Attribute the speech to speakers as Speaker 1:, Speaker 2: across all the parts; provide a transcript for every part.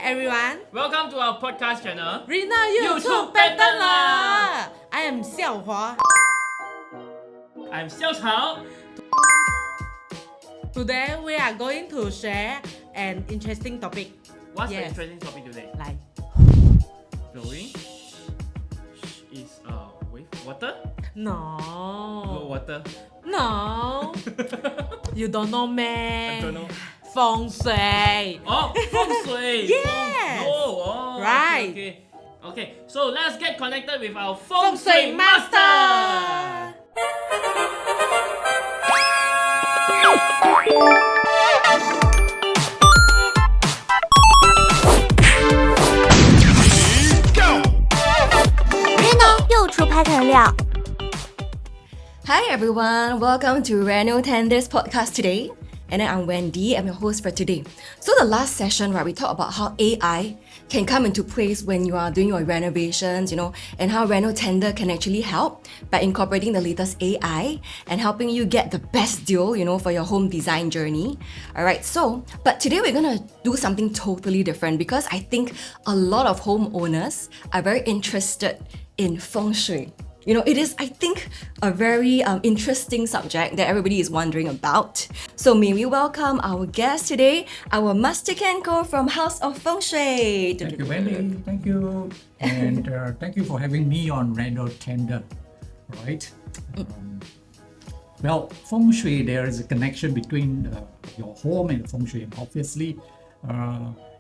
Speaker 1: everyone.
Speaker 2: Welcome to our podcast channel.
Speaker 1: Rina YouTube 拜登啦 I am 校华
Speaker 2: I'm Xiao Chao.
Speaker 1: Today we are going to share an interesting topic.
Speaker 2: What's the
Speaker 1: Yes.
Speaker 2: interesting topic today?
Speaker 1: 来
Speaker 2: Blowing is with water?
Speaker 1: No
Speaker 2: Water.
Speaker 1: No You don't know
Speaker 2: I don't
Speaker 1: man
Speaker 2: know.
Speaker 1: 风水
Speaker 2: Oh, Feng Shui.
Speaker 1: Yes.
Speaker 2: Oh,
Speaker 1: Right.
Speaker 2: Okay, so let's get connected with our
Speaker 1: 风
Speaker 2: Feng
Speaker 1: 水
Speaker 2: Shui
Speaker 1: master
Speaker 2: master.
Speaker 3: Reno 又出拍成料。
Speaker 4: Hi everyone, welcome to renovate this podcast today. And then I'm Wendy, I'm your host for today. So the last session, right, we talked about how AI can come into place when you are doing your renovations, and how Reno Tender can actually help by incorporating the latest AI and helping you get the best deal, for your home design journey. Alright, but today we're gonna do something totally different because I think a lot of homeowners are very interested in Feng Shui. It is, I think, a very interesting subject that everybody is wondering about. So may we welcome our guest today, our Master Kenko from House of Feng Shui.
Speaker 5: Thank you, Wendy. Thank you. And thank you for having me on Reno Tender. Right? Well, Feng Shui, there is a connection between your home and Feng Shui. And obviously,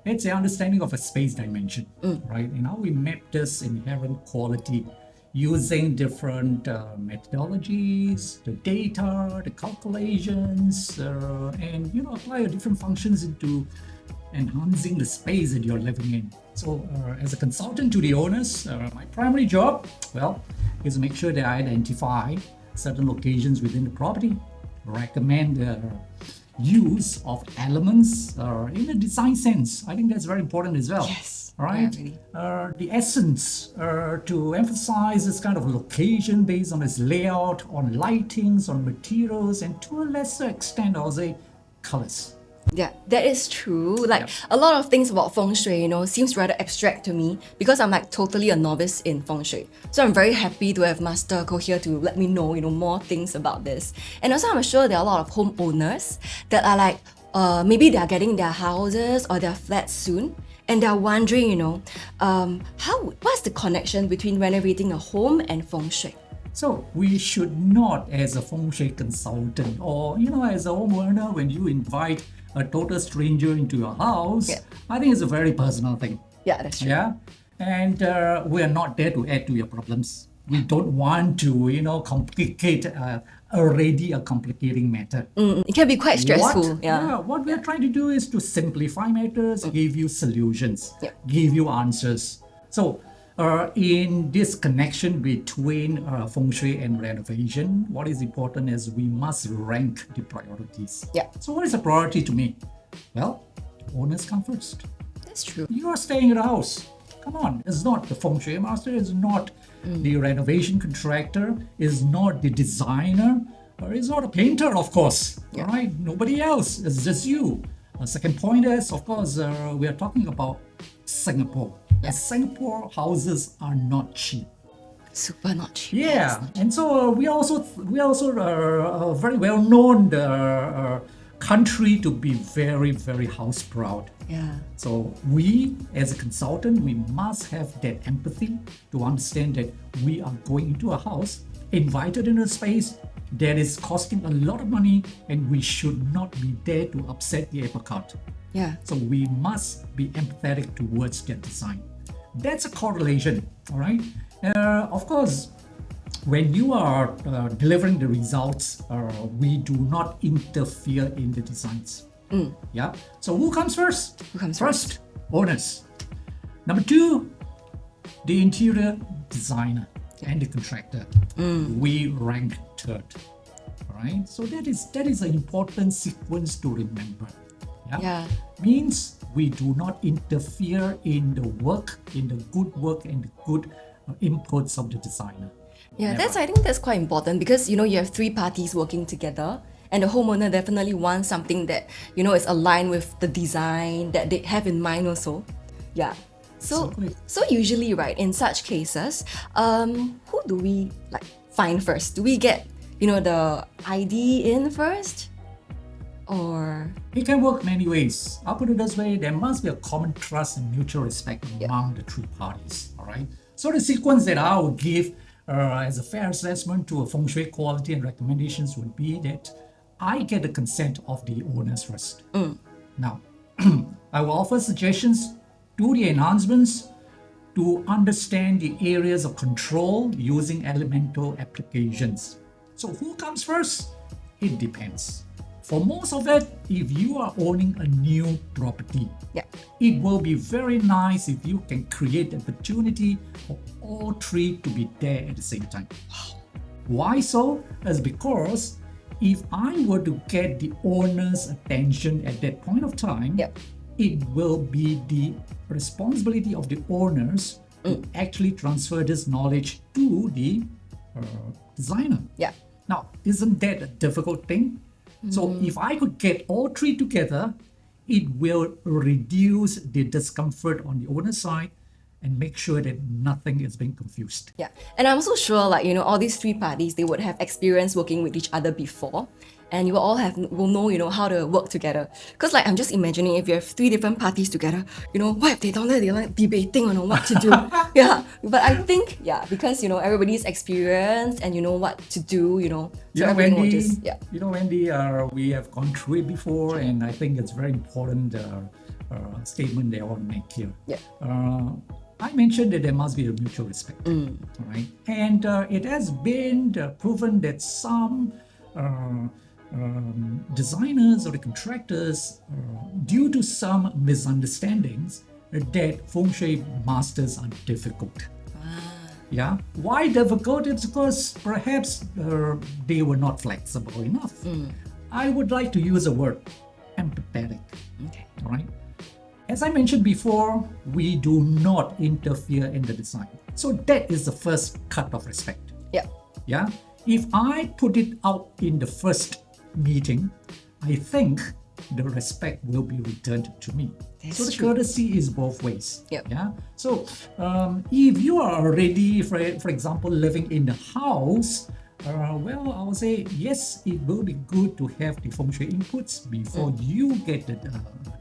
Speaker 5: it's the understanding of a space dimension, right? And how we map this inherent quality using different methodologies, the data, the calculations, and apply different functions into enhancing the space that you're living in. So as a consultant to the owners, my primary job, is to make sure that I identify certain locations within the property, recommend the use of elements in a design sense. I think that's very important as well.
Speaker 4: Yes.
Speaker 5: Right?
Speaker 4: Yeah,
Speaker 5: The essence to emphasize this kind of location based on its layout, on lightings, on materials, and to a lesser extent, I'll say, colors.
Speaker 4: Yeah, that is true. A lot of things about Feng Shui, seems rather abstract to me because I'm totally a novice in Feng Shui. So I'm very happy to have Master Ko here to let me know, more things about this. And also I'm sure there are a lot of homeowners that are maybe they're getting their houses or their flats soon. And they're wondering, what's the connection between renovating a home and Feng Shui?
Speaker 5: So we should not, as a Feng Shui consultant or, as a homeowner, when you invite a total stranger into your house, I think it's a very personal thing.
Speaker 4: Yeah, that's true.
Speaker 5: Yeah. And we are not there to add to your problems. We don't want to, complicate already a complicating matter.
Speaker 4: It can be quite stressful.
Speaker 5: What we are trying to do is to simplify matters, give you solutions, give you answers. So, in this connection between Feng Shui and renovation, what is important is we must rank the priorities.
Speaker 4: Yeah.
Speaker 5: So, what is a priority to me? Well, owners come first.
Speaker 4: That's true.
Speaker 5: You are staying in a house. Come on, it's not the Feng Shui master, it's not the renovation contractor, it's not the designer, or it's not a painter, of course. All right, nobody else, it's just you. Second point is, of course, we are talking about Singapore. And Singapore houses are not cheap.
Speaker 4: Super not cheap.
Speaker 5: Yeah, and so we also a very well known country to be very, very house proud.
Speaker 4: Yeah.
Speaker 5: So we, as a consultant, we must have that empathy to understand that we are going into a house, invited in a space that is costing a lot of money, and we should not be there to upset the apple cart.
Speaker 4: Yeah.
Speaker 5: So we must be empathetic towards that design. That's a correlation, all right? Of course, when you are delivering the results, we do not interfere in the designs. Yeah. So who comes first?
Speaker 4: Who comes
Speaker 5: first? Owners. Number two, the interior designer and the contractor. We rank third. All right. So that is an important sequence to remember.
Speaker 4: Yeah.
Speaker 5: Means we do not interfere in the work, in the good work and the good inputs of the designer.
Speaker 4: Yeah,
Speaker 5: Never.
Speaker 4: I think that's quite important because you have three parties working together. And the homeowner definitely wants something that, is aligned with the design that they have in mind also. Yeah. So
Speaker 5: Exactly.
Speaker 4: so usually, right, in such cases, who do we like find first? Do we get, the ID in first? Or
Speaker 5: It can work many ways. I'll put it this way, there must be a common trust and mutual respect among the three parties. All right. So the sequence that I will give as a fair assessment to a feng shui quality and recommendations would be that I get the consent of the owners first. Now, I will offer suggestions to the enhancements to understand the areas of control using elemental applications. So who comes first? It depends. For most of it, if you are owning a new property,
Speaker 4: yeah.
Speaker 5: it will be very nice if you can create the opportunity for all three to be there at the same time. Why so? Is because if I were to get the owner's attention at that point of time,
Speaker 4: Yep.
Speaker 5: it will be the responsibility of the owners to actually transfer this knowledge to the designer.
Speaker 4: Yeah.
Speaker 5: Now, isn't that a difficult thing? So if I could get all three together, it will reduce the discomfort on the owner side and make sure that nothing is being confused.
Speaker 4: Yeah, and I'm also sure, all these three parties, they would have experience working with each other before, and you all will know, how to work together. Because, I'm just imagining if you have three different parties together, what if they down there, they're debating on what to do. Yeah, but I think, because, everybody's experienced and you know what to do, so everything will
Speaker 5: Wendy,
Speaker 4: just,
Speaker 5: Wendy, we have gone through it before, and I think it's very important statement that I want to make here.
Speaker 4: Yeah.
Speaker 5: I mentioned that there must be a mutual respect, all right? And it has been proven that some designers or the contractors, due to some misunderstandings, that feng shui masters are difficult. Yeah. Why difficult? It's because perhaps they were not flexible enough. I would like to use a word, empathetic.
Speaker 4: Okay.
Speaker 5: All right. As I mentioned before, we do not interfere in the design. So that is the first cut of respect.
Speaker 4: Yeah.
Speaker 5: Yeah. If I put it out in the first meeting, I think the respect will be returned to me. So the courtesy is both ways.
Speaker 4: Yep.
Speaker 5: Yeah. So if you are already, for example, living in the house, I would say yes, it will be good to have the feng shui inputs before you get the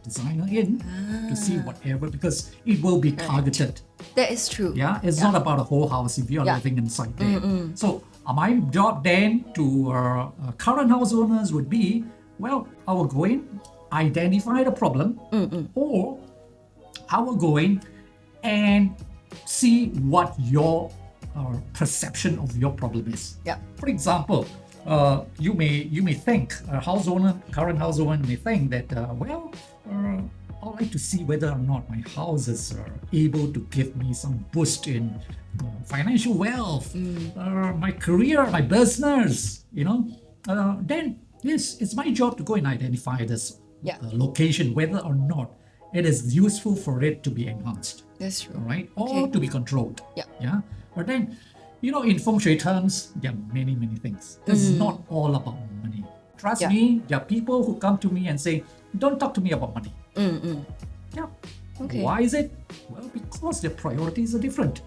Speaker 5: designer in to see whatever, because it will be targeted.
Speaker 4: That is true.
Speaker 5: Yeah, it's not about a whole house if you are living inside there. So my job then to current house owners would be, I will go in, identify the problem, or I will go in and see what your perception of your problem is.
Speaker 4: Yeah.
Speaker 5: For example, you may think current house owner may think that I'd like to see whether or not my house is able to give me some boost in financial wealth, my career, my business. Then yes, it's my job to go and identify this location, whether or not it is useful for it to be enhanced.
Speaker 4: That's true.
Speaker 5: All right, or to be controlled.
Speaker 4: Yeah.
Speaker 5: Yeah. But then, in feng shui terms, there are many, many things. It's not all about money. Trust me, there are people who come to me and say, don't talk to me about money. Yeah.
Speaker 4: Okay.
Speaker 5: Why is it? Well, because their priorities are different.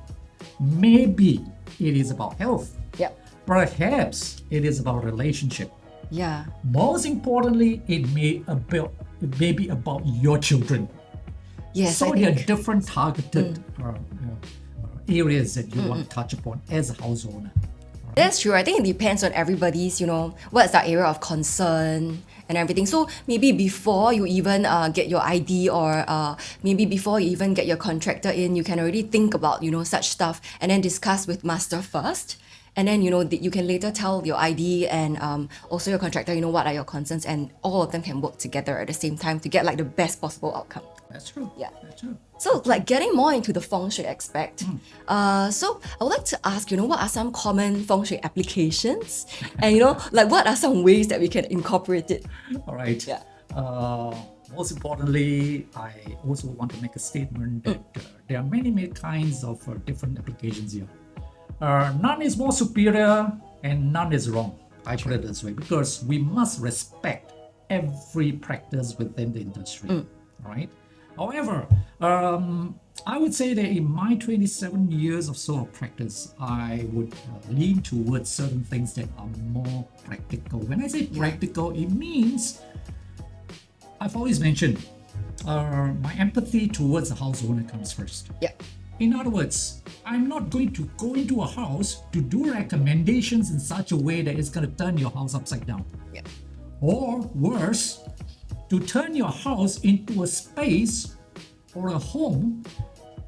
Speaker 5: Maybe it is about health.
Speaker 4: Yeah.
Speaker 5: Perhaps it is about relationship.
Speaker 4: Yeah.
Speaker 5: Most importantly, it may be about your children.
Speaker 4: Yes.
Speaker 5: So
Speaker 4: I
Speaker 5: there are
Speaker 4: think.
Speaker 5: different targeted areas that you want to touch upon as a house owner.
Speaker 4: That's true. I think it depends on everybody's, what's their area of concern and everything. So maybe before you even get your ID, or maybe before you even get your contractor in, you can already think about, such stuff, and then discuss with master first. And then, you can later tell your ID and also your contractor, what are your concerns, and all of them can work together at the same time to get the best possible outcome.
Speaker 5: That's true.
Speaker 4: Yeah.
Speaker 5: That's true.
Speaker 4: So, getting more into the feng shui aspect, so I would like to ask, what are some common feng shui applications? And, what are some ways that we can incorporate it?
Speaker 5: All right.
Speaker 4: Yeah.
Speaker 5: Most importantly, I also want to make a statement that there are many, many kinds of different applications here. None is more superior and none is wrong. I put it this way, because we must respect every practice within the industry. All right. However, I would say that in my 27 years or so of practice, I would lean towards certain things that are more practical. When I say practical, it means I've always mentioned my empathy towards the house owner comes first.
Speaker 4: Yeah.
Speaker 5: In other words, I'm not going to go into a house to do recommendations in such a way that it's going to turn your house upside down.
Speaker 4: Yeah.
Speaker 5: Or worse, to turn your house into a space or a home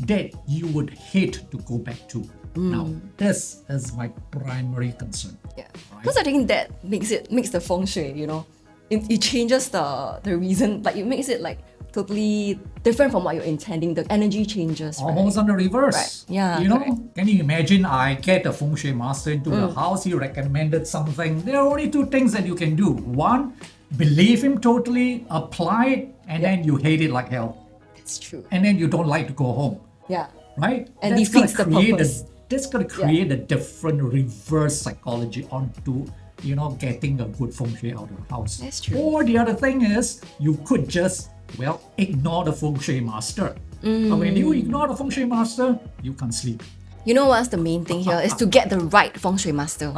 Speaker 5: that you would hate to go back to. Now, this is my primary concern.
Speaker 4: Yeah.
Speaker 5: Right.
Speaker 4: Because I think that makes the feng shui, you know, it changes the reason, like it makes it like totally different from what you're intending. The energy changes. Right?
Speaker 5: Almost on the reverse.
Speaker 4: Right. Yeah,
Speaker 5: You know,
Speaker 4: correct.
Speaker 5: can you imagine I get a feng shui master into the house, he recommended something. There are only two things that you can do. One, believe him totally, apply it, and then you hate it like hell.
Speaker 4: That's true.
Speaker 5: And then you don't like to go home.
Speaker 4: Yeah.
Speaker 5: Right?
Speaker 4: And
Speaker 5: That's
Speaker 4: defeats
Speaker 5: gonna
Speaker 4: the
Speaker 5: create
Speaker 4: purpose.
Speaker 5: That's going to create a different reverse psychology onto, you know, getting a good feng shui out of the house.
Speaker 4: That's true.
Speaker 5: Or the other thing is, you could just, well, ignore the feng shui master. But when you ignore the feng shui master, you can't sleep.
Speaker 4: You know what's the main thing here is to get the right feng shui master.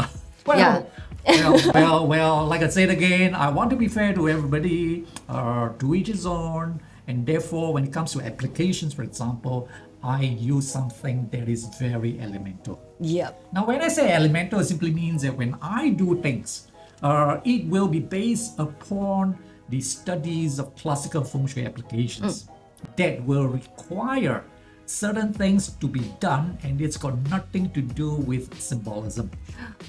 Speaker 5: Well, well, like I said again, I want to be fair to everybody, to each his own, and therefore, when it comes to applications, for example, I use something that is very elemental.
Speaker 4: Yep.
Speaker 5: Now, when I say elemental, it simply means that when I do things, it will be based upon the studies of classical feng shui applications that will require certain things to be done, and it's got nothing to do with symbolism.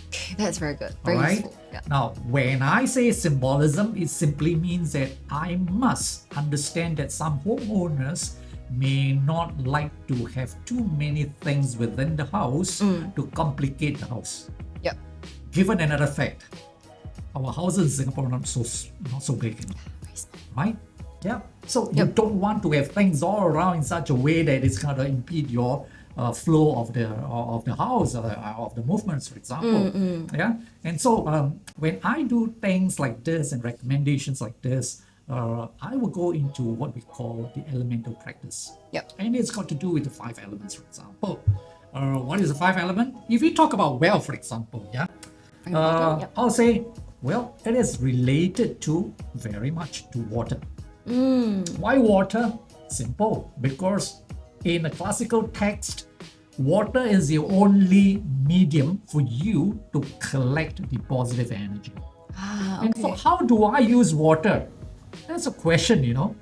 Speaker 4: Okay, that's very good. Very
Speaker 5: Alright?
Speaker 4: useful. Yeah.
Speaker 5: Now, when I say symbolism, it simply means that I must understand that some homeowners may not like to have too many things within the house to complicate the house.
Speaker 4: Yep.
Speaker 5: Given another fact, our houses in Singapore are not so big,
Speaker 4: Very small.
Speaker 5: right? Yeah. So you don't want to have things all around in such a way that it's going to impede your flow of the house, of the movements, for example. Yeah. And so when I do things like this and recommendations like this, I will go into what we call the elemental practice.
Speaker 4: Yep.
Speaker 5: And it's got to do with the 5 elements, for example. What is the 5 element? If we talk about well, for example, yeah,
Speaker 4: Yep.
Speaker 5: I'll say, well, it is related to very much to water. Why water? Simple. Because in a classical text, water is the only medium for you to collect the positive energy. And so how do I use water? That's a question, you know.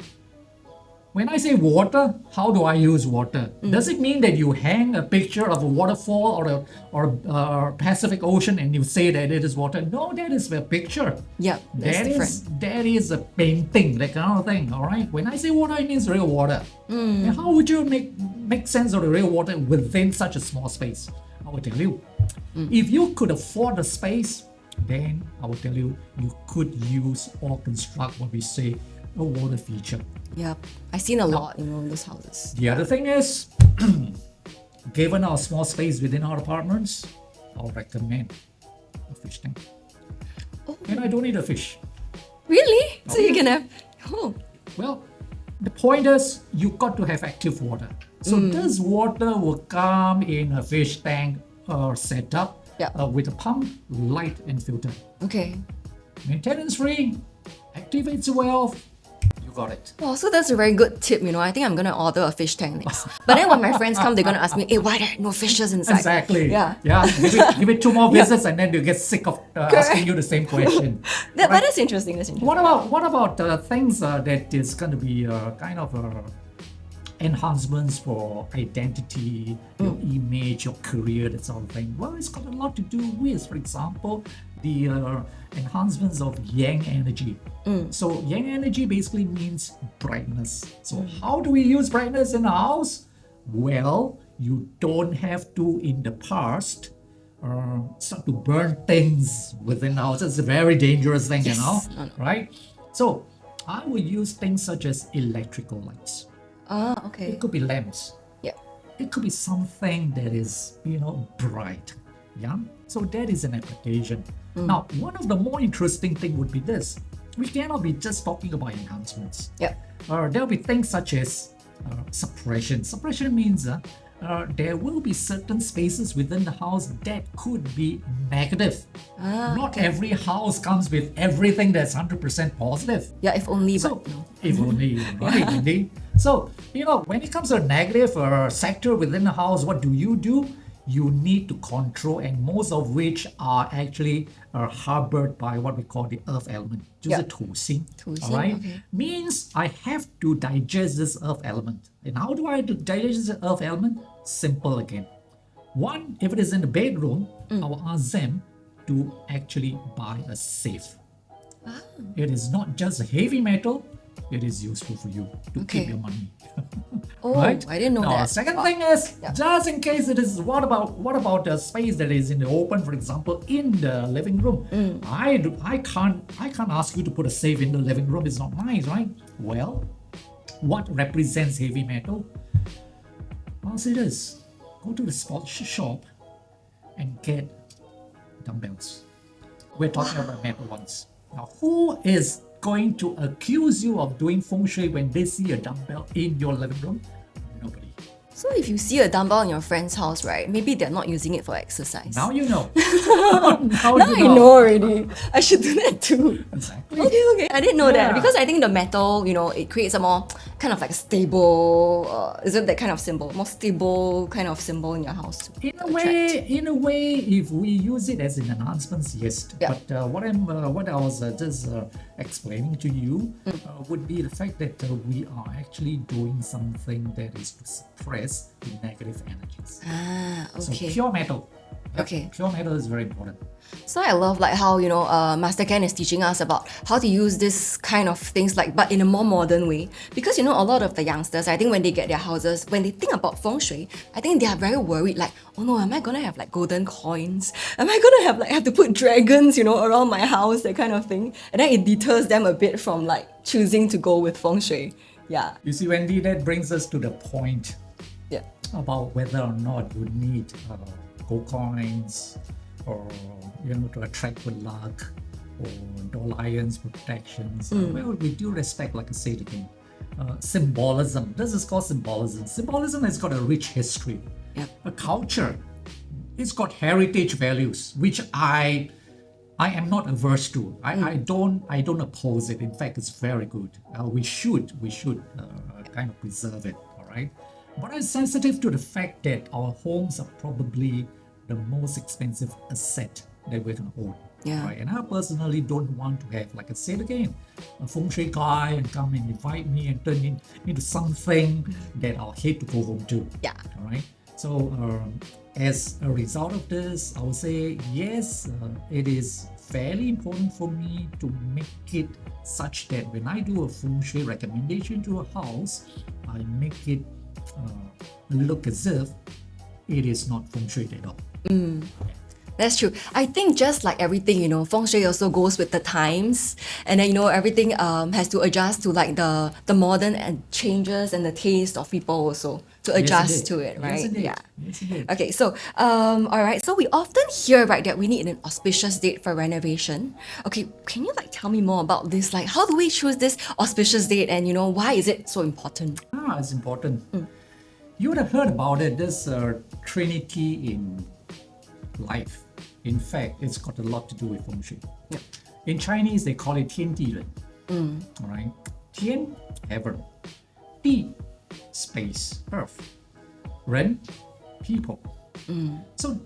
Speaker 5: When I say water, how do I use water? Does it mean that you hang a picture of a waterfall or a Pacific Ocean and you say that it is water? No, that is a picture.
Speaker 4: Yep. That's different.
Speaker 5: That is a painting, that kind of thing. All right. When I say water, it means real water. And how would you make sense of the real water within such a small space? I will tell you. If you could afford the space, then I will tell you, you could use or construct what we say a water feature.
Speaker 4: Yep. I've seen a lot, in those houses.
Speaker 5: The other thing is, given our small space within our apartments, I'll recommend a fish tank.
Speaker 4: Oh.
Speaker 5: And I don't need a fish.
Speaker 4: Really? So you can have. Oh.
Speaker 5: Well, the point is, you got to have active water. So this water will come in a fish tank or setup with a pump, light, and filter.
Speaker 4: Okay.
Speaker 5: Maintenance free, activates well. You got it.
Speaker 4: Oh, so that's a very good tip, I think I'm gonna order a fish tank next. But then when my friends come, they're gonna ask me, hey, why there are no fishes inside?
Speaker 5: Exactly.
Speaker 4: Yeah.
Speaker 5: Yeah. Give it 2 more visits and then you get sick of asking you the same question.
Speaker 4: That is interesting. That's interesting.
Speaker 5: What about things that is going to be kind of enhancements for identity, your image, your career, that sort of thing? Well, it's got a lot to do with, for example, the enhancements of yang energy. So yang energy basically means brightness. So how do we use brightness in a house? Well, you don't have to, in the past, start to burn things within the house. It's a very dangerous thing, right? So I would use things such as electrical lights.
Speaker 4: Ah, okay.
Speaker 5: It could be lamps.
Speaker 4: Yeah.
Speaker 5: It could be something that is, bright. Yeah. So that is an application. Now, one of the more interesting thing would be this. We cannot be just talking about enhancements.
Speaker 4: Yeah.
Speaker 5: There'll be things such as suppression. Suppression means there will be certain spaces within the house that could be negative. Not every house comes with everything that's 100% positive.
Speaker 4: Yeah, if only,
Speaker 5: So,
Speaker 4: but no.
Speaker 5: if only, right, indeed. So, when it comes to a negative sector within the house, what do? You need to control, and most of which are actually harbored by what we call the earth element. 就是土星, all right?
Speaker 4: Okay.
Speaker 5: Means I have to digest this earth element. And how do I digest the earth element? Simple again. One, if it is in the bedroom, I will ask them to actually buy a safe. It is not just a heavy metal, it is useful for you to keep your money.
Speaker 4: Oh,
Speaker 5: Right?
Speaker 4: I didn't know
Speaker 5: Now,
Speaker 4: that.
Speaker 5: second thing is, just in case it is, what about the space that is in the open, for example, in the living room? I can't ask you to put a safe in the living room. It's not nice, right? Well, what represents heavy metal? I'll say this: go to the sports shop and get dumbbells. We're talking about metal ones. Now, who is going to accuse you of doing feng shui when they see a dumbbell in your living room? Nobody.
Speaker 4: So if you see a dumbbell in your friend's house, right, maybe they're not using it for exercise.
Speaker 5: Now you know.
Speaker 4: Now I know already. I should do that too.
Speaker 5: Exactly.
Speaker 4: Okay. I didn't know that
Speaker 5: Yeah.
Speaker 4: because I think the metal, it creates a more kind of like stable, is it that kind of symbol? More stable kind of symbol in your house. to
Speaker 5: In a way, if we use it as an enhancement, yes.
Speaker 4: Yeah.
Speaker 5: But what I was just explaining to you would be the fact that we are actually doing something that is to suppress the negative energies. So
Speaker 4: Okay.
Speaker 5: pure metal.
Speaker 4: Okay.
Speaker 5: Pure metal is very important.
Speaker 4: So I love like how Master Ken is teaching us about how to use this kind of things but in a more modern way, because a lot of the youngsters, I think when they get their houses, when they think about feng shui, I think they are very worried like, oh no, am I gonna have like golden coins? Am I gonna have to put dragons around my house, that kind of thing? And then it deters them a bit from like choosing to go with feng shui. Yeah.
Speaker 5: You see, Wendy, that brings us to the point
Speaker 4: Yeah.
Speaker 5: about whether or not you need gold coins or to attract good luck or door lions protections. Well, with due respect, like I said again, symbolism. This is called symbolism. Symbolism has got a rich history, a culture. It's got heritage values, which I am not averse to. I don't oppose it. In fact, it's very good. We should kind of preserve it. All right. But I'm sensitive to the fact that our homes are probably the most expensive asset that we can own.
Speaker 4: Yeah.
Speaker 5: Right? And I personally don't want to have, like I said again, a feng shui guy and come and invite me and turn it into something that I'll hate to go home to.
Speaker 4: Yeah.
Speaker 5: All right. So as a result of this, I would say yes, it is fairly important for me to make it such that when I do a feng shui recommendation to a house, I make it look as if it is not feng shui at all.
Speaker 4: That's true. I think just like everything, feng shui also goes with the times, and then everything has to adjust to like the modern and changes and the taste of people also to adjust to it, right?
Speaker 5: Yes, indeed.
Speaker 4: Yeah.
Speaker 5: Yes, indeed.
Speaker 4: Okay, so all right. So we often hear that we need an auspicious date for renovation. Okay, can you tell me more about this? Like, how do we choose this auspicious date, and why is it so important?
Speaker 5: It's important. You would have heard about it, this trinity in life. In fact, it's got a lot to do with feng shui.
Speaker 4: Yep.
Speaker 5: In Chinese, they call it Tian Di Ren. All right. Tian, heaven. Di, space, earth. Ren, people. So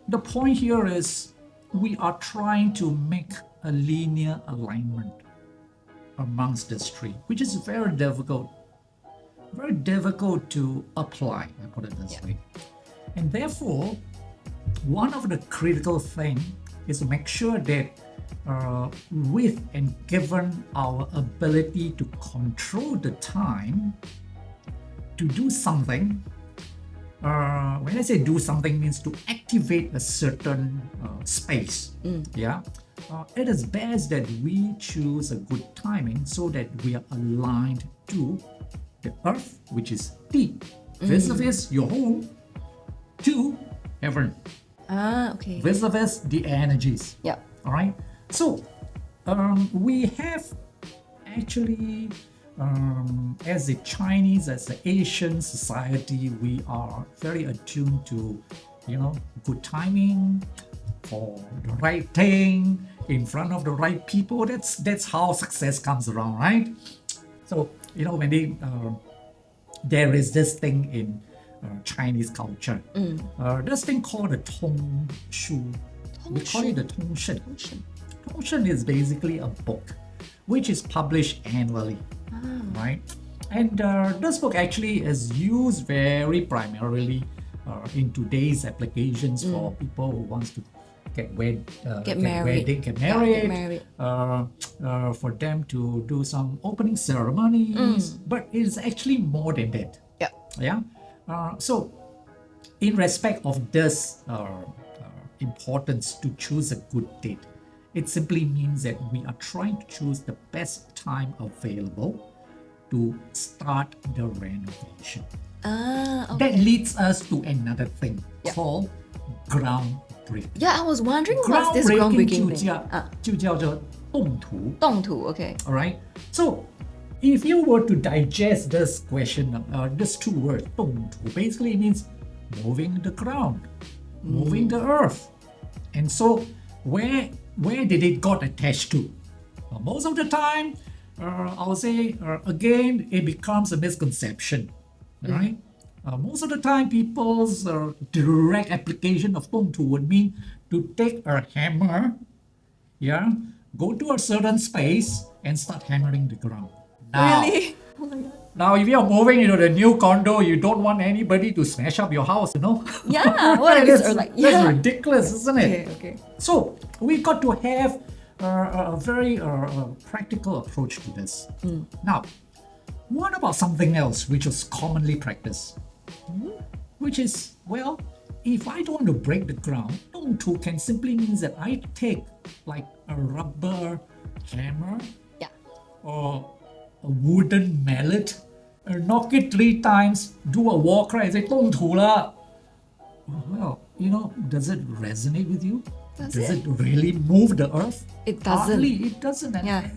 Speaker 5: the point here is we are trying to make a linear alignment amongst this tree, which is very difficult to apply, I put it this way. And therefore, one of the critical things is to make sure that with and given our ability to control the time to do something, when I say do something means to activate a certain space, it is best that we choose a good timing so that we are aligned to the earth, which is Di, vis-a-vis your home, to heaven,
Speaker 4: Okay.
Speaker 5: vis-a-vis the energies.
Speaker 4: Yeah.
Speaker 5: All right. So we have actually as a Chinese, as an Asian society, we are very attuned to, good timing, for the right thing, in front of the right people. That's how success comes around, right? So, when there is this thing in Chinese culture, this thing called the Tong Shu. We call it the Tong Shen. Tong Shen is basically a book which is published annually, right? And this book actually is used very primarily in today's applications for people who wants to get married, for them to do some opening ceremonies, but it's actually more than that. Yeah. So, in respect of this importance to choose a good date, it simply means that we are trying to choose the best time available to start the renovation.
Speaker 4: Okay.
Speaker 5: That leads us to another thing called groundbreaking.
Speaker 4: Yeah, I was wondering what's this groundbreaking thing.
Speaker 5: 就叫做动土.
Speaker 4: 动土, okay.
Speaker 5: All right. So, if you were to digest this question, this two words, 动土, basically means moving the ground, moving the earth. And so, where did it got attached to? Most of the time, I would say, again, it becomes a misconception, right? Most of the time, people's direct application of 动土 would mean to take a hammer, go to a certain space and start hammering the ground. Now,
Speaker 4: Really? Oh my god.
Speaker 5: Now, if you're moving into the new condo, you don't want anybody to smash up your house,
Speaker 4: Yeah, what if it's
Speaker 5: That's ridiculous, isn't it?
Speaker 4: Okay.
Speaker 5: So, we got to have a very practical approach to this. Now, what about something else which is commonly practiced? Which is, well, if I don't want to break the ground, 动土 can simply means that I take like a rubber hammer or a wooden mallet, knock it 3 times, do a war cry and say 动土了. Well, does it resonate with you? Does it really move the earth?
Speaker 4: It doesn't.
Speaker 5: Hardly, it doesn't.
Speaker 4: Yeah.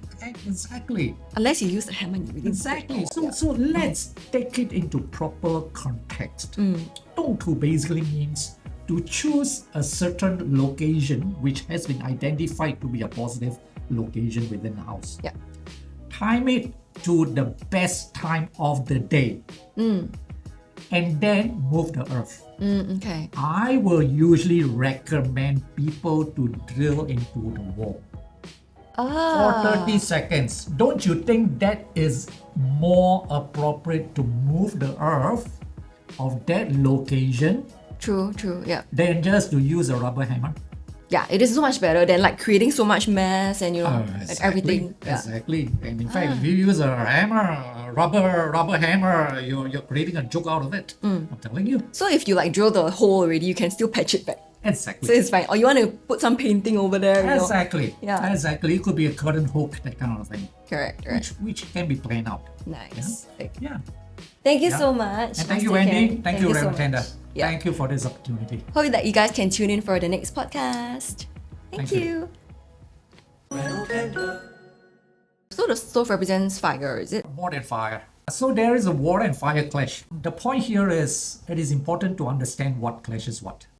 Speaker 5: Exactly.
Speaker 4: Unless you use a hammer, you really
Speaker 5: Exactly. So let's take it into proper context. 动土 basically means to choose a certain location which has been identified to be a positive location within the house.
Speaker 4: Yeah.
Speaker 5: Time it to the best time of the day. And then move the earth.
Speaker 4: Okay.
Speaker 5: I will usually recommend people to drill into the wall for 30 seconds. Don't you think that is more appropriate to move the earth of that location
Speaker 4: True, yeah.
Speaker 5: than just to use a rubber hammer?
Speaker 4: Yeah, it is so much better than like creating so much mess and and everything. Yeah.
Speaker 5: Exactly. And in fact, if you use a hammer, a rubber hammer, you're creating a joke out of it. I'm telling you.
Speaker 4: So if you like drill the hole already, you can still patch it back.
Speaker 5: Exactly.
Speaker 4: So it's fine. Or you want to put some painting over there.
Speaker 5: Exactly.
Speaker 4: Yeah.
Speaker 5: Exactly. It could be a curtain hook, that kind of thing.
Speaker 4: Correct.
Speaker 5: Which can be planned out.
Speaker 4: Nice.
Speaker 5: Yeah.
Speaker 4: Thank you so much.
Speaker 5: And thank you,
Speaker 4: Master
Speaker 5: Wendy.
Speaker 4: Ken.
Speaker 5: Thank you,
Speaker 4: so
Speaker 5: Reverend Tender.
Speaker 4: much. Yeah.
Speaker 5: Thank you for this opportunity.
Speaker 4: Hope that you guys can tune in for the next podcast. Thank
Speaker 5: Thank
Speaker 4: you. So the stove represents fire, is it?
Speaker 5: More than fire. So there is a water and fire clash. The point here is it is important to understand what clashes what.